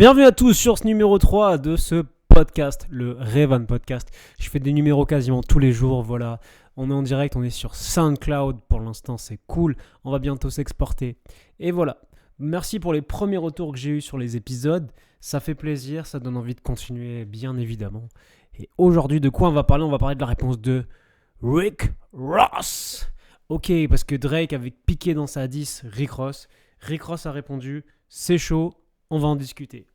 Bienvenue à tous sur ce numéro 3 de ce podcast, le Revan Podcast. Je fais des numéros quasiment tous les jours, voilà. On est en direct, on est sur SoundCloud pour l'instant, c'est cool. On va bientôt s'exporter. Et voilà. Merci pour les premiers retours que j'ai eus sur les épisodes. Ça fait plaisir, ça donne envie de continuer, bien évidemment. Et aujourd'hui, de quoi on va parler ? On va parler de la réponse de Rick Ross. Ok, parce que Drake avait piqué dans sa 10 Rick Ross. Rick Ross a répondu, c'est chaud, on va en discuter.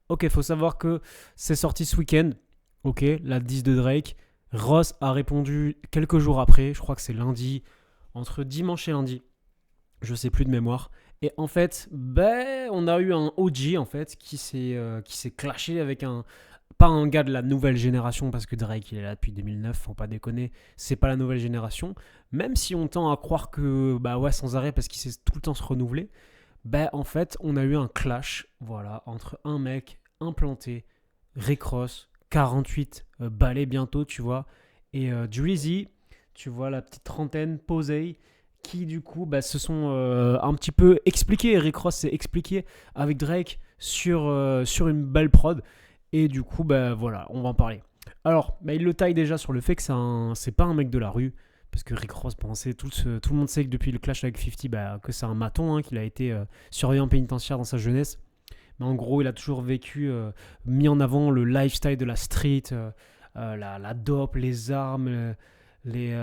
Ok, faut savoir que c'est sorti ce week-end. Ok, la 10 de Drake. Ross a répondu quelques jours après, je crois que c'est lundi, entre dimanche et lundi. Je sais plus de mémoire. Et en fait, on a eu un OG en fait qui s'est clashé avec pas un gars de la nouvelle génération, parce que Drake il est là depuis 2009, faut pas déconner, c'est pas la nouvelle génération. Même si on tend à croire que sans arrêt parce qu'il sait tout le temps se renouveler. En fait, on a eu un clash, voilà, entre un mec implanté, Rick Ross, 48 balais bientôt, tu vois, et Drizzy, tu vois, la petite trentaine, posée, qui du coup se sont un petit peu expliqués. Rick Ross s'est expliqué avec Drake sur une belle prod, et du coup, voilà, on va en parler. Alors, il le taille déjà sur le fait que c'est pas un mec de la rue. Parce que Rick Ross, tout le monde sait que depuis le clash avec 50, que c'est un maton, qu'il a été surveillant pénitentiaire dans sa jeunesse. Mais en gros, il a toujours vécu, mis en avant le lifestyle de la street, la dope, les armes, les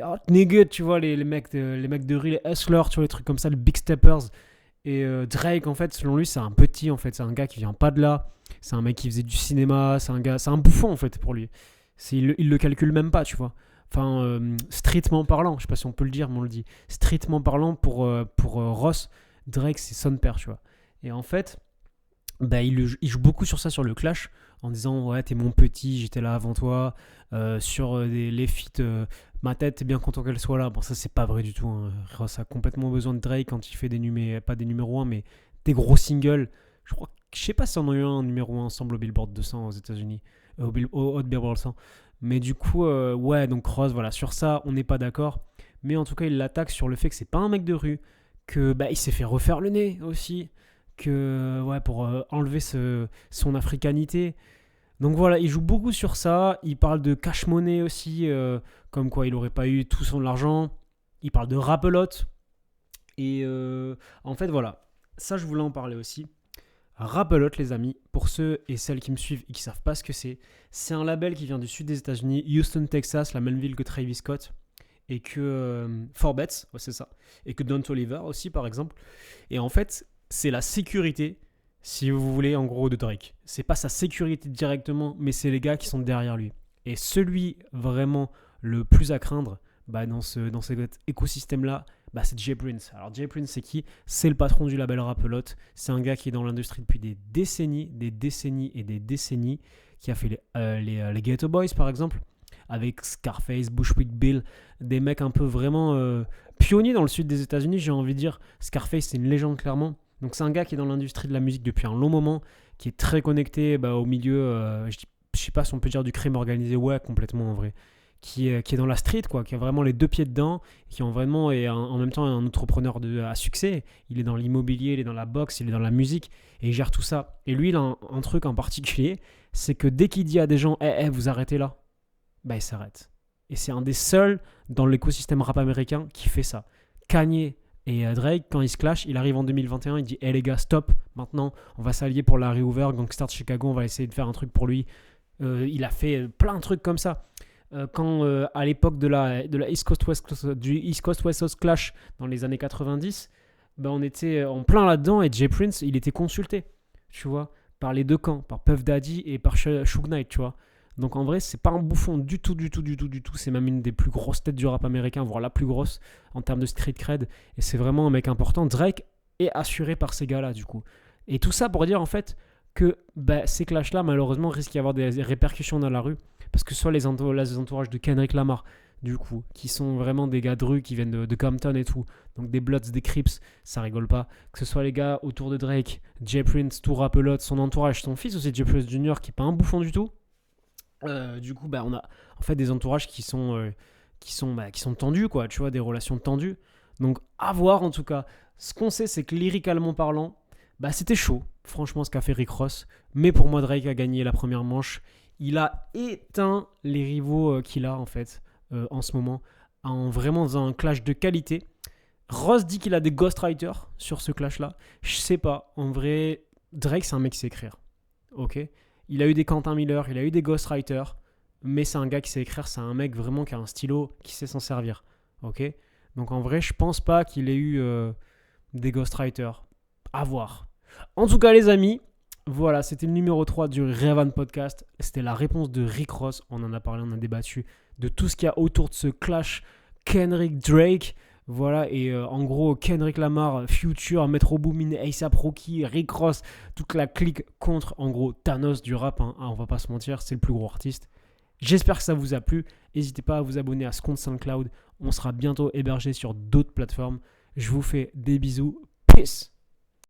hot niggas, tu vois, les mecs de rue, les hustlers, tu vois, les trucs comme ça, les big steppers. Et Drake, en fait, selon lui, c'est un petit, en fait, c'est un gars qui vient pas de là. C'est un mec qui faisait du cinéma, c'est un bouffon, en fait, pour lui. Il le calcule même pas, tu vois. Enfin, strictement parlant, je sais pas si on peut le dire, mais on le dit. Strictement parlant, pour Ross, Drake, c'est son père, tu vois. Et en fait, il joue beaucoup sur ça, sur le clash, en disant ouais, t'es mon petit, j'étais là avant toi. Sur les feats, ma tête, t'es bien content qu'elle soit là. Bon, ça, c'est pas vrai du tout, hein. Ross a complètement besoin de Drake quand il fait pas des numéros 1, mais des gros singles. Je sais pas si on a eu un numéro 1 ensemble au Billboard 200 aux États-Unis, au Hot Billboard 100. Mais du coup, donc Ross, voilà, sur ça, on n'est pas d'accord. Mais en tout cas, il l'attaque sur le fait que c'est pas un mec de rue, que il s'est fait refaire le nez aussi, que pour enlever son africanité. Donc voilà, il joue beaucoup sur ça. Il parle de cash money aussi, comme quoi il aurait pas eu tout son argent. Il parle de rapelote. Et en fait, voilà, ça je voulais en parler aussi. Rapelote, les amis, pour ceux et celles qui me suivent et qui savent pas ce que c'est un label qui vient du sud des États-Unis, Houston, Texas, la même ville que Travis Scott et que Forbes, c'est ça, et que Don Toliver aussi, par exemple. Et en fait, c'est la sécurité, si vous voulez, en gros, de Drake. C'est pas sa sécurité directement, mais c'est les gars qui sont derrière lui. Et celui vraiment le plus à craindre dans cet écosystème-là, c'est Jay Prince. Alors Jay Prince, c'est qui ? C'est le patron du label Rapelote. C'est un gars qui est dans l'industrie depuis des décennies et des décennies, qui a fait les Ghetto Boys par exemple, avec Scarface, Bushwick Bill, des mecs un peu vraiment pionniers dans le sud des États-Unis, j'ai envie de dire. Scarface, c'est une légende clairement. Donc c'est un gars qui est dans l'industrie de la musique depuis un long moment, qui est très connecté au milieu, je sais pas si on peut dire du crime organisé, ouais, complètement en vrai. Qui est dans la street, quoi, qui a vraiment les deux pieds dedans, qui ont vraiment, et en même temps un entrepreneur à succès. Il est dans l'immobilier, il est dans la boxe, il est dans la musique, et il gère tout ça. Et lui, il a un truc en particulier, c'est que dès qu'il dit à des gens vous arrêtez là, il s'arrête. Et c'est un des seuls dans l'écosystème rap américain qui fait ça. Kanye et Drake, quand ils se clashent, il arrive en 2021, il dit les gars, stop, maintenant on va s'allier pour Larry Hoover, Gangsta de Chicago, on va essayer de faire un truc pour lui. Il a fait plein de trucs comme ça. Quand à l'époque de la East Coast West Coast clash dans les années 90, on était en plein là-dedans, et Jay Prince, il était consulté, tu vois, par les deux camps, par Puff Daddy et par Suge Knight, tu vois. Donc en vrai, c'est pas un bouffon du tout. C'est même une des plus grosses têtes du rap américain, voire la plus grosse en termes de street cred. Et c'est vraiment un mec important. Drake est assuré par ces gars-là, du coup. Et tout ça pour dire en fait que ces clashs-là, malheureusement, risquent d'y avoir des répercussions dans la rue. Parce que soit les entourages de Kendrick Lamar, du coup, qui sont vraiment des gars de rue, qui viennent de Compton et tout, donc des Bloods, des Crips, ça rigole pas. Que ce soit les gars autour de Drake, Jay Prince, tout Rapelote, son entourage, son fils aussi, Jay Prince Jr., qui est pas un bouffon du tout. Du coup, on a en fait des entourages qui sont tendus, quoi, tu vois, des relations tendues. Donc, à voir en tout cas. Ce qu'on sait, c'est que lyricalement parlant, c'était chaud. franchement ce qu'a fait Rick Ross. Mais pour moi, Drake a gagné la première manche. Il a éteint les rivaux qu'il a en fait en ce moment, en vraiment dans un clash de qualité. Ross dit qu'il a des ghostwriters sur ce clash-là. Je sais pas. En vrai, Drake, c'est un mec qui sait écrire. Ok. Il a eu des Quentin Miller, il a eu des ghostwriters, mais c'est un gars qui sait écrire. C'est un mec vraiment qui a un stylo, qui sait s'en servir. Ok. Donc en vrai, je pense pas qu'il ait eu des ghostwriters. À voir. En tout cas, les amis, voilà, c'était le numéro 3 du Revan Podcast. C'était la réponse de Rick Ross. On en a parlé, on a débattu de tout ce qu'il y a autour de ce clash Kendrick Drake. Voilà, et en gros, Kendrick Lamar, Future, Metro Boomin, A$AP Rocky, Rick Ross, toute la clique contre, en gros, Thanos du rap. Hein, on va pas se mentir, c'est le plus gros artiste. J'espère que ça vous a plu. N'hésitez pas à vous abonner à ce compte SoundCloud. On sera bientôt hébergé sur d'autres plateformes. Je vous fais des bisous. Peace!